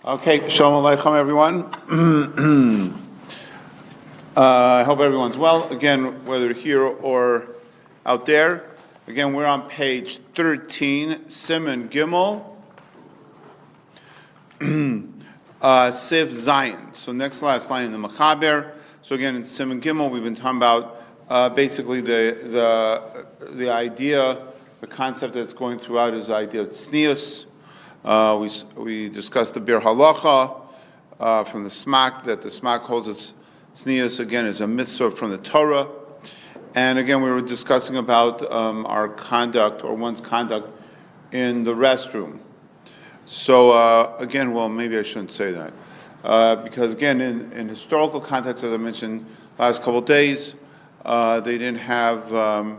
Okay, Shalom Aleichem, everyone. I hope everyone's well. Again, whether here or out there. Again, we're on page 13, Siman Gimel, Sif Zion. So next last line in the Mechaber. So again, in Siman Gimel, we've been talking about basically the idea, the concept that's going throughout is the idea of tznius. We discussed the Bir Halacha from the Smak, that the Smak holds its tznius again as a mitzvah from the Torah. And again, we were discussing about our conduct, or one's conduct, in the restroom. So again, well, maybe I shouldn't say that. Because again, in historical context, as I mentioned last couple of days, they didn't have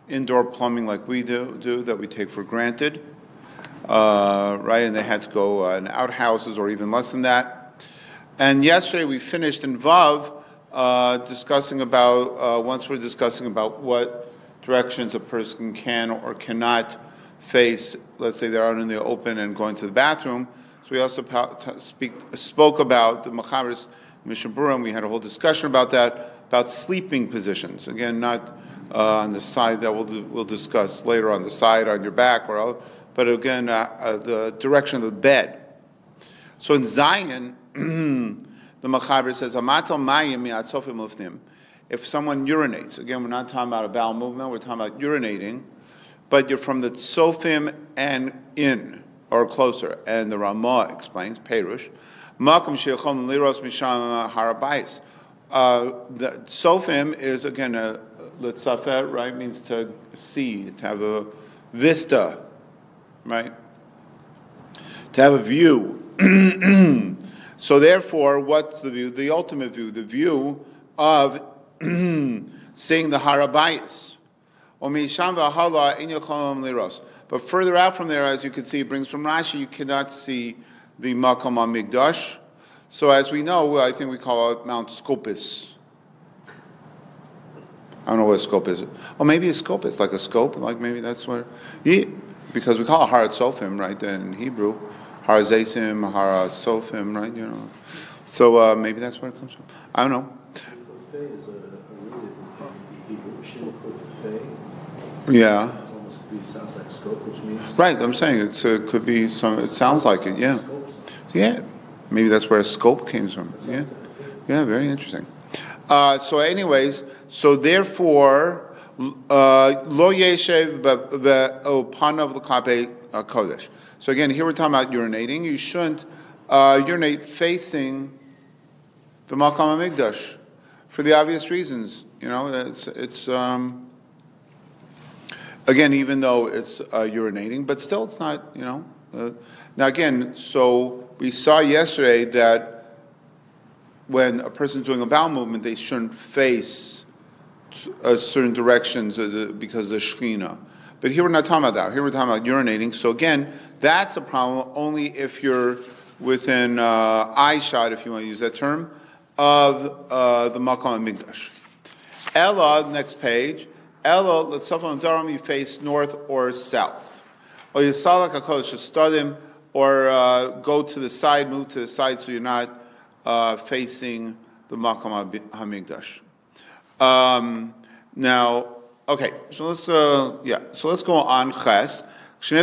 indoor plumbing like we do that we take for granted. Right, and they had to go in outhouses or even less than that. And yesterday we finished in Vav discussing about, once we're discussing about what directions a person can or cannot face. Let's say they're out in the open and going to the bathroom. So we also spoke about the Mechaber's Mishnah Berurah, and we had a whole discussion about that, about sleeping positions. Again, not on the side that we'll discuss later, on the side, on your back, or but again, the direction of the bed. So in Zion, the Mechaber says, if someone urinates, again, we're not talking about a bowel movement, we're talking about urinating, but you're from the tzofim and in, or closer. And the Ramah explains, Perush, the tzofim is, again, a litzafet, right, means to see, to have a vista, right? To have a view. So therefore, what's the view? The ultimate view. The view of seeing the Harabayis. But further out from there, as you can see, it brings from Rashi, you cannot see the Makom HaMikdash. So as we know, I think we call it Mount Scopus. I don't know what a scope is. Or maybe a scope is like a scope, like maybe that's where... Yeah. Because we call it Har Sofim, right, in Hebrew. Har Zaysim, Har Sofim, right, you know. So maybe that's where it comes from. I don't know. Yeah. It almost sounds like scope, which means... Right, I'm saying it could be some, it sounds like it, yeah. Yeah, maybe that's where a scope came from, yeah. Yeah, very interesting. So anyways, so therefore... Lo yeshev be'opanav l'kapei kodesh. So again, here we're talking about urinating. You shouldn't urinate facing the Makom HaMikdash for the obvious reasons. You know, it's again, even though it's urinating, but still it's not, you know. Now again, so we saw yesterday that when a person's doing a bowel movement, they shouldn't face certain directions because of the Shekhinah. But here we're not talking about that. Here we're talking about urinating. So again, that's a problem only if you're within eye shot, if you want to use that term, of the Makom HaMikdash. Ella, next page. Ella, l'tzafon daram, you face north or south. Or yisalak hakodesh stadim, or go to the side, move to the side, so you're not facing the Makom HaMikdash. Now, okay, so let's go on Ches. Now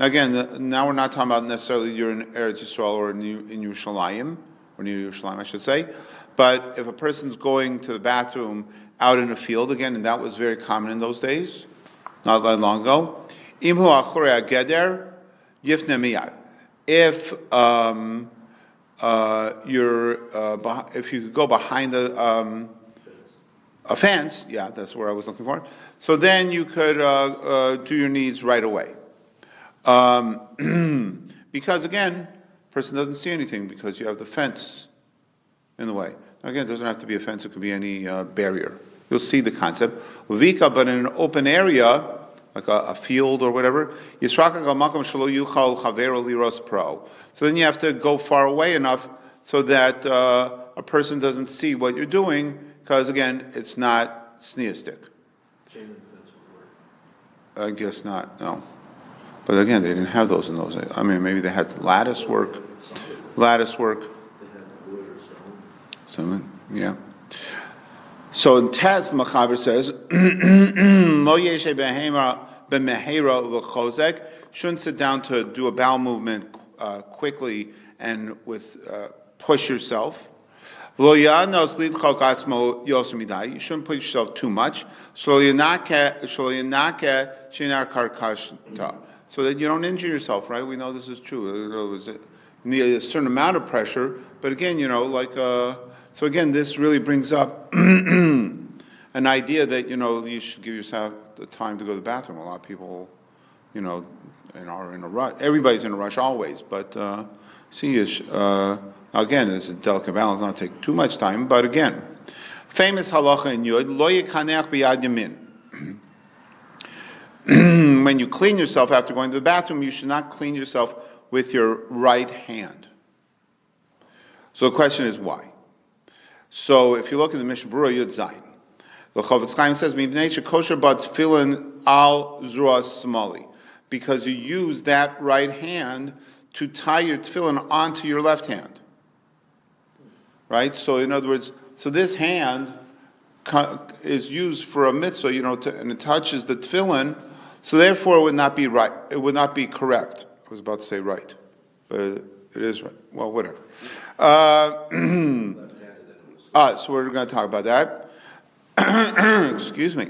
again, now we're not talking about necessarily you're in Eretz Yisrael or in Yerushalayim, or near Yerushalayim, I should say. But if a person's going to the bathroom out in a field, again, and that was very common in those days, not that long ago. Imhu achorei geder yifne miyad. If if you could go behind a fence, yeah, that's where I was looking for. So then you could do your needs right away. Because again, person doesn't see anything because you have the fence in the way. Now, again, it doesn't have to be a fence, it could be any barrier. You'll see the concept. Vika, but in an open area, like a field or whatever, so then you have to go far away enough so that a person doesn't see what you're doing, because again, it's not sneistic. Chain link fence would work. I guess not, no. But again, they didn't have those in those days. I mean, maybe they had lattice work. Lattice work. They had wood or So, stone. yeah. So in Tez, the Machaber says, Lo yeshe b'mehera v'chozek, shouldn't sit down to do a bowel movement quickly and with push yourself. Lo yanos lidchok atzmo yoser midai, you shouldn't put yourself too much. Shlo yanake shinar karkashta, so that you don't injure yourself, right? We know this is true. You need a certain amount of pressure, but again, so again, this really brings up an idea that, you should give yourself the time to go to the bathroom. A lot of people, are in a rush. Everybody's in a rush always, but again, it's a delicate balance, not take too much time, but again, famous halacha in Yud, lo yikanech b'yad yamin. When you clean yourself after going to the bathroom, you should not clean yourself with your right hand. So the question is why? So if you look at the Mishnah Berurah Yud Zayin, the Chofetz Chaim says, "Mibnei shekosher bat tefillin al zuras smali," because you use that right hand to tie your tefillin onto your left hand. Right? So in other words, so this hand is used for a mitzvah, and it touches the tefillin, so therefore it would not be right. It would not be correct. I was about to say right, but it is right. Well, whatever. So we're going to talk about that. Excuse me.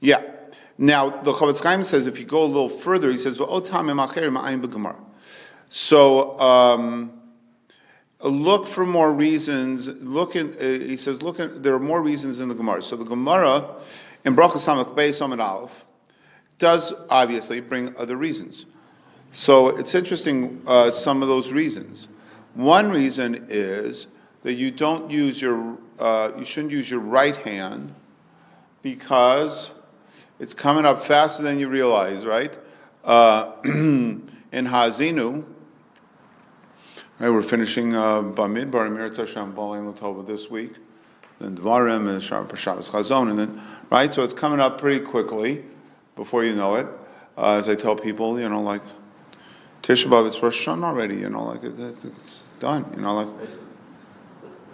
Yeah. Now, the Chofetz Chaim says, if you go a little further, he says, so look for more reasons. He says, there are more reasons in the Gemara. So the Gemara in Brachas Samach Beis Amud Aleph does obviously bring other reasons. So it's interesting, some of those reasons. One reason is that you shouldn't use your right hand because it's coming up faster than you realize, right? In Hazinu, right, we're finishing Bamidbar and Meretz Hashem B'Aleinu Tova this week, then Dvarim and Shabbos Chazon, and then, right, so it's coming up pretty quickly before you know it. As I tell people, like Tisha B'Av, it's Rosh Hashanah already, it's done, like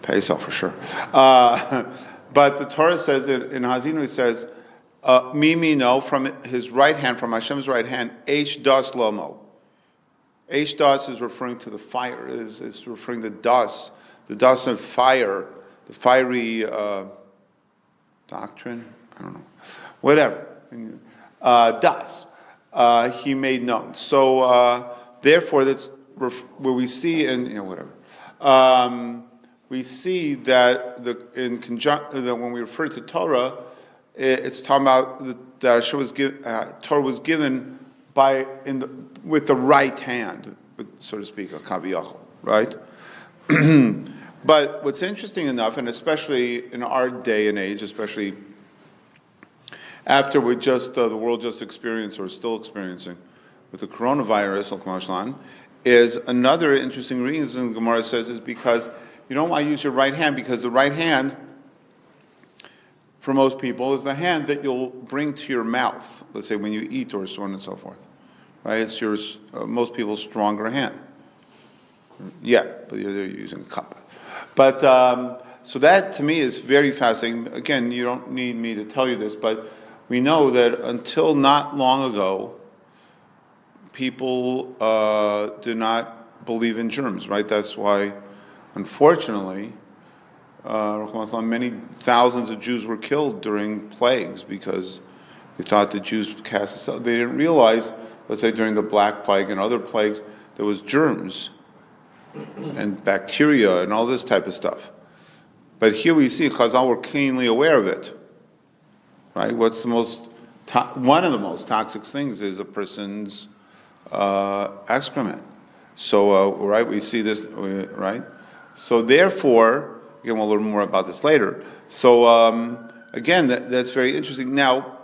Pesach for sure. But the Torah says in Hazinu, it says, Mimi no, from his right hand, from Hashem's right hand, H das lomo. H das is referring to the fire, is referring to dust, the dust of fire, the fiery doctrine, I don't know, whatever, dust, he made known. So therefore, that's where we see, we see that when we refer to Torah, it's talking about that Torah was given with the right hand, so to speak, a kaviyachol, right? But what's interesting enough, and especially in our day and age, especially after the world just experienced or still experiencing with the coronavirus, is another interesting reason the Gemara says is because you don't want to use your right hand, because the right hand, for most people, is the hand that you'll bring to your mouth, let's say when you eat or so on and so forth. Right? It's most people's stronger hand. Yeah, but they're using a cup. But, so that to me is very fascinating. Again, you don't need me to tell you this, but we know that until not long ago, people do not believe in germs, right? That's why, unfortunately, many thousands of Jews were killed during plagues because they thought the Jews cast us out. They didn't realize, let's say during the Black Plague and other plagues, there was germs and bacteria and all this type of stuff. But here we see Chazal were keenly aware of it. Right? What's one of the most toxic things is a person's excrement. So, right, we see this, right? So therefore, again, we'll learn more about this later. So, again, that's very interesting. Now,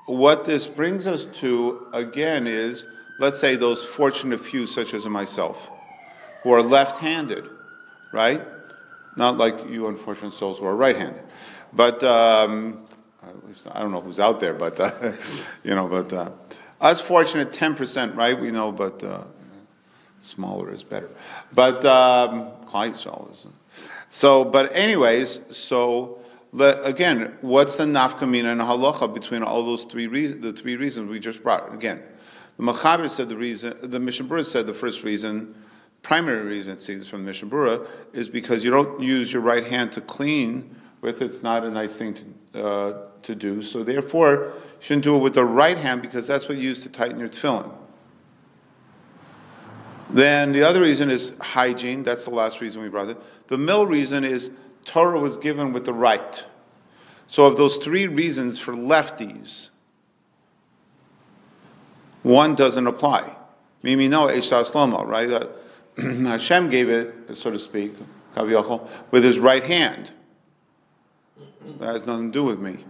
what this brings us to, again, is, let's say those fortunate few, such as myself, who are left-handed, right? Not like you unfortunate souls who are right-handed. But At least I don't know who's out there, but us fortunate 10%, right? We know, but smaller is better. But Klal Yisrael is. So, but anyways, again, what's the nafkamina and halacha between all those three reasons? The three reasons we just brought. Again, the Mechaber said the reason. The Mishnah Berurah said the first reason, primary reason it seems from the Mishnah Berurah, is because you don't use your right hand to clean with. It's not a nice thing to do. So therefore, you shouldn't do it with the right hand because that's what you use to tighten your tefillin. Then the other reason is hygiene. That's the last reason we brought it. The middle reason is Torah was given with the right. So of those three reasons for lefties, one doesn't apply. Mimi no Eishtas Lomo, right? Hashem gave it, so to speak, Kaviyachol, with his right hand. That has nothing to do with me.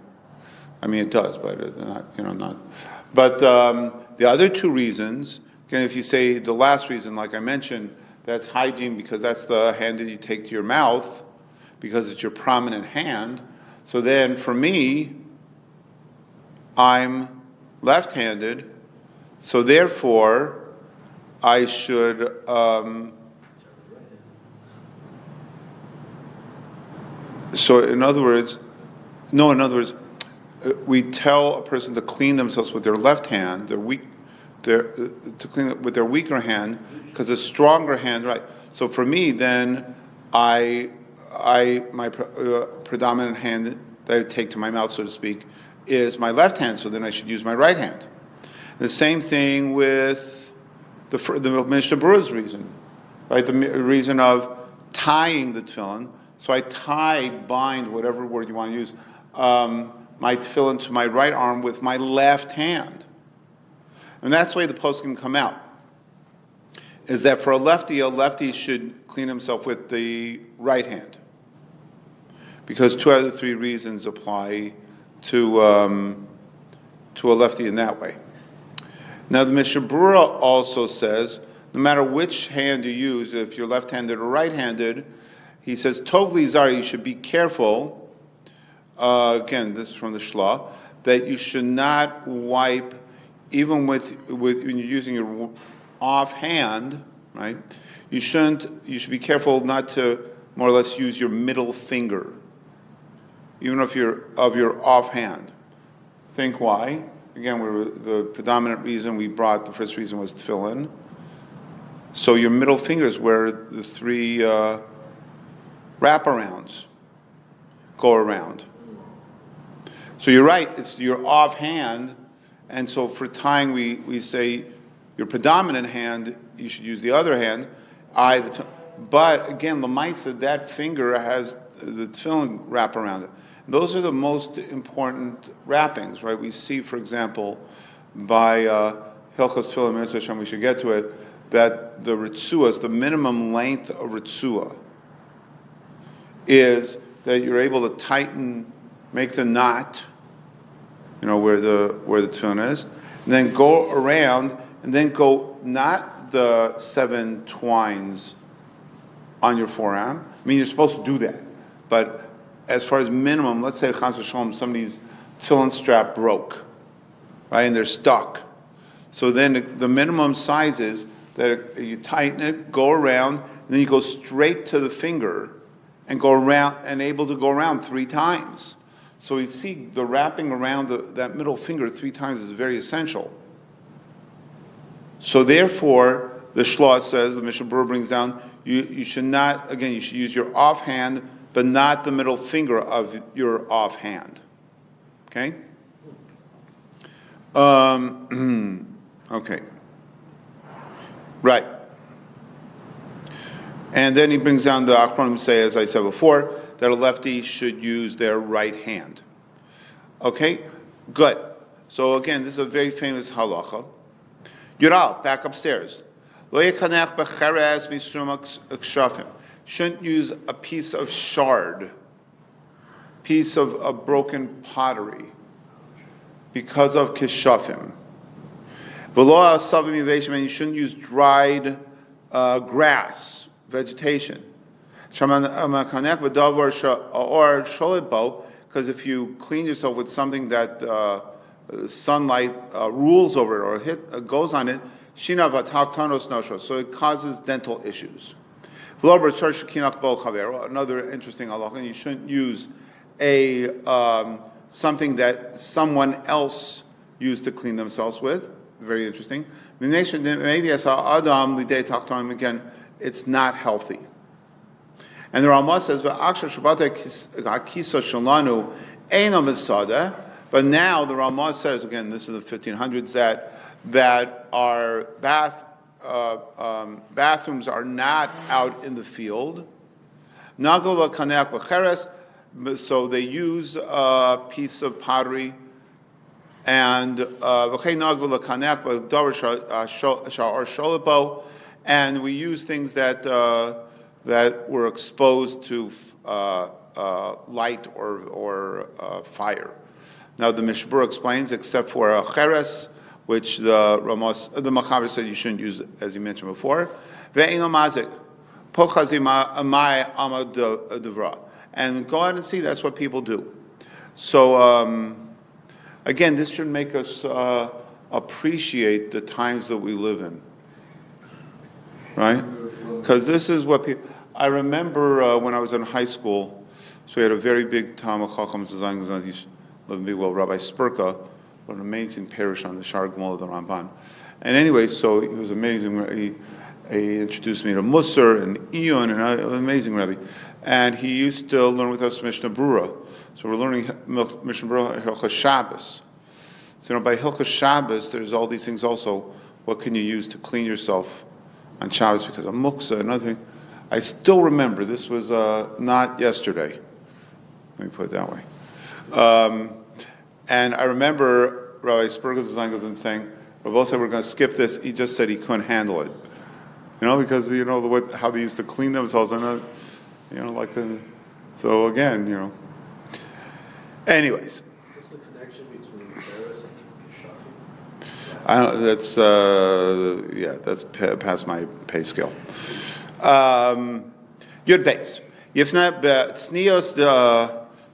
I mean, it does, but not. But the other two reasons, again, if you say the last reason, like I mentioned, that's hygiene because that's the hand that you take to your mouth because it's your prominent hand. So then for me, I'm left-handed, so therefore I should in other words, we tell a person to clean themselves with their left hand, to clean it with their weaker hand, because a stronger hand, right? So for me, then my predominant hand that I take to my mouth, so to speak, is my left hand. So then I should use my right hand. The same thing with the Mishnah Berurah's reason, right? The reason of tying the tefillin. So I bind, whatever word you want to use, my tefillin to my right arm with my left hand. And that's the way the poskim come out, is that for a lefty should clean himself with the right hand. Because two out of the three reasons apply to a lefty in that way. Now the Mishnah Berurah also says, no matter which hand you use, if you're left-handed or right-handed, he says, Tov Lizar, you should be careful, again, this is from the Shlah, that you should not wipe, even with when you're using your offhand, right? You should be careful not to more or less use your middle finger, even if you're of your offhand. Think why? Again, the predominant reason we brought, the first reason was tefillin. So your middle finger is where the three wraparounds go around. So you're right, it's your offhand, and so for tying we say your predominant hand, you should use the other hand. But again, Lamaisa, that finger has the tefillin wrap around it. Those are the most important wrappings, right? We see, for example, by Hilchos Tefillin Mitzvah Hashem, we should get to it, that the ritzuas, the minimum length of ritzua, is that you're able to tighten, make the knot, where the tefillin is, and then go around, and then go not the 7 twines on your forearm. I mean, you're supposed to do that, but as far as minimum, let's say Chas v'Shalom, somebody's tefillin strap broke, right, and they're stuck. So then the minimum size is that you tighten it, go around, and then you go straight to the finger and go around, and able to go around 3 times. So you see the wrapping around that middle finger 3 times is very essential. So therefore, the Shlah says, the Mishnah Berurah brings down, you should not, again, you should use your offhand, but not the middle finger of your offhand. Okay? Okay. Right. And then he brings down the Achronim say, as I said before, that a lefty should use their right hand. Okay? Good. So again, this is a very famous halacha. Yural, back upstairs. Lo yekanech b'cheres misrum akshafim. Shouldn't use a piece of shard, piece of broken pottery, because of kishafim. Below asavim yiveshim, and you shouldn't use dried grass, vegetation. Because because if you clean yourself with something that sunlight rules over it or goes on it, shina v'taltanos nosho, so it causes dental issues. Another interesting halacha, you shouldn't use a something that someone else used to clean themselves with. Very interesting. Maybe as Adam lidei taktonim, again, it's not healthy. And the Ramah says, but now the Ramah says, again, this is the 1500s, that our bathrooms are not out in the field. So they use a piece of pottery, and and we use things that were exposed to light or fire. Now the Berurah explains, except for a cheres, which the Machaber said you shouldn't use, as you mentioned before. And go out and see, that's what people do. So, again, this should make us appreciate the times that we live in. Right? Because this is what people... I remember when I was in high school, so we had a very big Talmid Chacham Zazang, he's living big well, Rabbi Spurka, what an amazing parish on the Shar Gmul of the Ramban. And anyway, so he was amazing. He introduced me to Musar and Iyun, and an amazing Rebbe. And he used to learn with us Mishnah Berurah. So we're learning Mishnah Berurah, Hilchos Shabbos. So by Hilchos Shabbos, there's all these things also. What can you use to clean yourself on Shabbos because of muksa and other thing? I still remember, this was not yesterday. Let me put it that way. And I remember Rabbi Spurga's design goes in saying, Rabbi said we're going to skip this. He just said he couldn't handle it. Because, how they used to clean themselves. So again, Anyways. What's the connection between Paris and Kishafim? I don't, that's past my pay scale. Yud Beis. Yifna Tznios,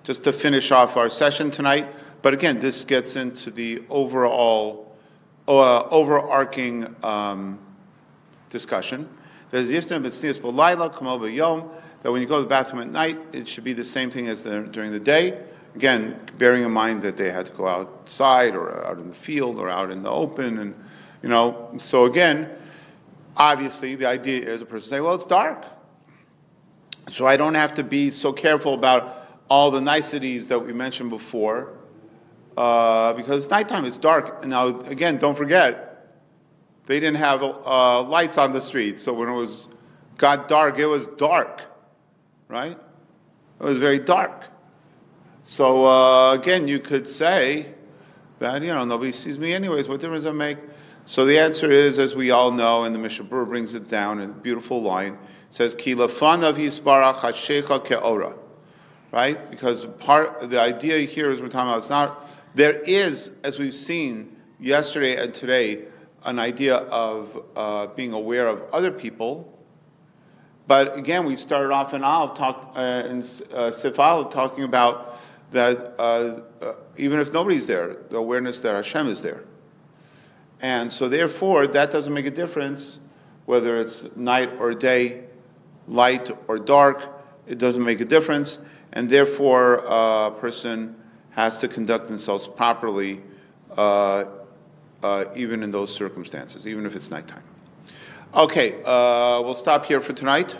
just to finish off our session tonight. But again, this gets into the overall, overarching discussion. There's Yifna Tznios B'Layla Kamo B'Yom, that when you go to the bathroom at night, it should be the same thing as during the day. Again, bearing in mind that they had to go outside or out in the field or out in the open, and so again, obviously the idea is a person say, well, it's dark, so I don't have to be so careful about all the niceties that we mentioned before, because it's nighttime, it's dark. And now again, don't forget, they didn't have lights on the street, so when it got dark, it was dark, right? It was very dark. So again, you could say that nobody sees me anyways. What difference does it make? So the answer is, as we all know, and the Mishnah Berurah brings it down in a beautiful line. It says, "Ki lefanav yisbarach hashecha ke'ora," right? Because the idea here is we're talking about it's not. There is, as we've seen yesterday and today, an idea of being aware of other people. But again, we started off in Sif Aleph talking about that even if nobody's there, the awareness that Hashem is there. And so therefore, that doesn't make a difference whether it's night or day, light or dark, it doesn't make a difference. And therefore, a person has to conduct themselves properly even in those circumstances, even if it's nighttime. Okay, we'll stop here for tonight.